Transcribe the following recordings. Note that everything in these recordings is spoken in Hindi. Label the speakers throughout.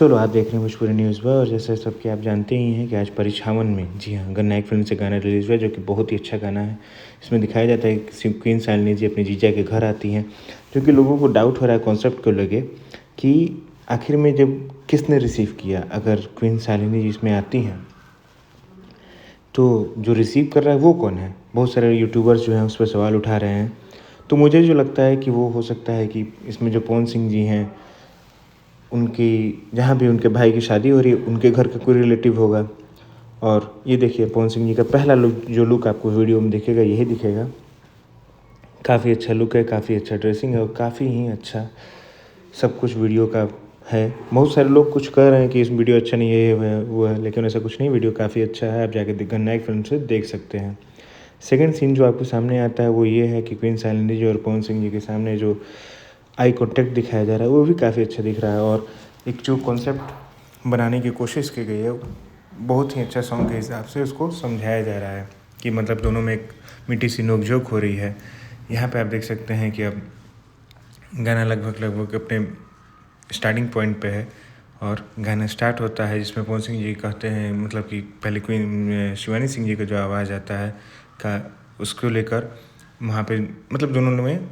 Speaker 1: चलो आप देख रहे हैं भोजपुरी न्यूज़ और जैसे सबके आप जानते ही हैं कि आज परिछावन में जी हाँ गन्नायक फिल्म से गाना रिलीज़ हुआ जो कि बहुत ही अच्छा गाना है। इसमें दिखाया जाता है कि क्वीन शालिनी जी अपने जीजा के घर आती हैं, जो कि लोगों को डाउट हो रहा है कॉन्सेप्ट को लेके कि आखिर में जब किसने रिसीव किया। अगर क्वीन शालिनी जी इसमें आती हैं तो जो रिसीव कर रहा है वो कौन है। बहुत सारे यूट्यूबर्स जो हैं उस पर सवाल उठा रहे हैं। तो मुझे जो लगता है कि वो हो सकता है कि इसमें जो पवन सिंह जी हैं उनकी जहाँ भी उनके भाई की शादी हो रही है उनके घर का कोई रिलेटिव होगा। और ये देखिए पवन सिंह जी का पहला लुक आपको वीडियो में दिखेगा, यही दिखेगा। काफ़ी अच्छा लुक है, काफ़ी अच्छा ड्रेसिंग है और काफ़ी ही अच्छा सब कुछ वीडियो का है। बहुत सारे लोग कुछ कह रहे हैं कि इस वीडियो अच्छा नहीं है वो है, लेकिन ऐसा कुछ नहीं, वीडियो काफ़ी अच्छा है। आप जाके गन्नायक फिल्म से देख सकते हैं। सेकंड सीन जो आपके सामने आता है वो ये है कि क्वीन शालिनी जी और पवन सिंह जी के सामने जो आई कॉन्टैक्ट दिखाया जा रहा है वो भी काफ़ी अच्छा दिख रहा है। और एक जो कॉन्सेप्ट बनाने की कोशिश की गई है बहुत ही अच्छा सॉन्ग के हिसाब से उसको समझाया जा रहा है कि मतलब दोनों में एक मीठी सी नोक-झोंक हो रही है। यहाँ पे आप देख सकते हैं कि अब गाना लगभग अपने स्टार्टिंग पॉइंट पे है और गाना स्टार्ट होता है जिसमें पवन सिंह जी कहते हैं, मतलब कि पहले क्वीन शिवानी सिंह जी का जो आवाज़ आता है का उसको लेकर वहाँ पे मतलब दोनों में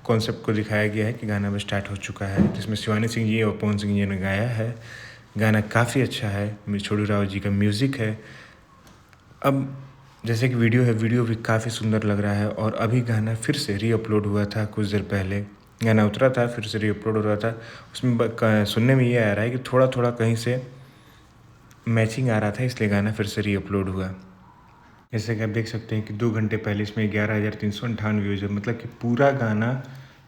Speaker 1: कॉन्सेप्ट को दिखाया गया है कि गाना अब स्टार्ट हो चुका है, जिसमें शिवानी सिंह जी और पवन सिंह जी ने गाया है। गाना काफ़ी अच्छा है, छोटू राव जी का म्यूज़िक है। अब जैसे कि वीडियो भी काफ़ी सुंदर लग रहा है और अभी गाना फिर से रीअपलोड हुआ था। कुछ देर पहले गाना उतरा था, फिर से रीअपलोड हो रहा था। उसमें सुनने में ये आ रहा है कि थोड़ा कहीं से मैचिंग आ रहा था, इसलिए गाना फिर से रीअपलोड हुआ। जैसे कि आप देख सकते हैं कि 2 घंटे पहले इसमें 11,358 व्यूज़ है, मतलब कि पूरा गाना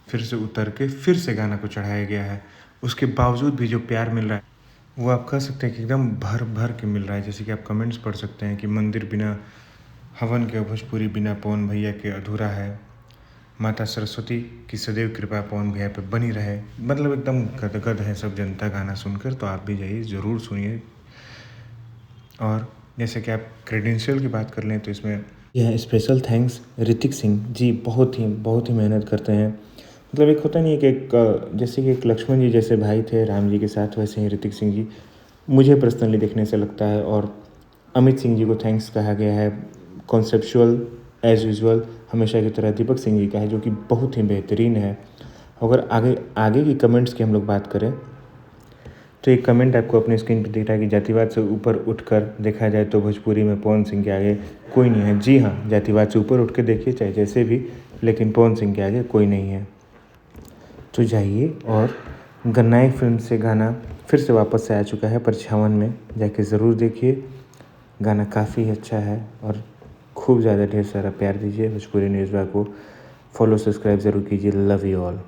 Speaker 1: फिर से उतर के फिर से गाना को चढ़ाया गया है। उसके बावजूद भी जो प्यार मिल रहा है वो आप कह सकते हैं कि एकदम भर के मिल रहा है। जैसे कि आप कमेंट्स पढ़ सकते हैं कि मंदिर बिना हवन के, भोजपुरी बिना पवन भैया के अधूरा है, माता सरस्वती की सदैव कृपा पवन भैया पे बनी रहे। मतलब एकदम गदगद है सब जनता गाना सुनकर। तो आप भी जाइए, ज़रूर सुनिए। और जैसे कि आप क्रेडेंशियल की बात कर लें तो इसमें यह स्पेशल थैंक्स ऋतिक सिंह जी बहुत ही मेहनत करते हैं। मतलब एक होता नहीं है कि एक जैसे कि एक लक्ष्मण जी जैसे भाई थे राम जी के साथ, वैसे ही ऋतिक सिंह जी मुझे पर्सनली देखने से लगता है। और अमित सिंह जी को थैंक्स कहा गया है। कॉन्सेप्चुअल एज़ यूजुअल हमेशा की तरह दीपक सिंह जी का है, जो कि बहुत ही बेहतरीन है। अगर आगे की कमेंट्स की हम लोग बात करें तो एक कमेंट आपको अपनी स्क्रीन पर दिख रहा है कि जातिवाद से ऊपर उठकर देखा जाए तो भोजपुरी में पवन सिंह के आगे कोई नहीं है। जी हाँ, जातिवाद से ऊपर उठ के देखिए चाहे जैसे भी, लेकिन पवन सिंह के आगे कोई नहीं है। तो जाइए और गन्नायक फिल्म से गाना फिर से वापस से आ चुका है परिछावन में, जाके ज़रूर देखिए। गाना काफ़ी अच्छा है और खूब ज़्यादा ढेर सारा प्यार दीजिए। भोजपुरी न्यूज़ को फॉलो सब्सक्राइब ज़रूर कीजिए। Love you all.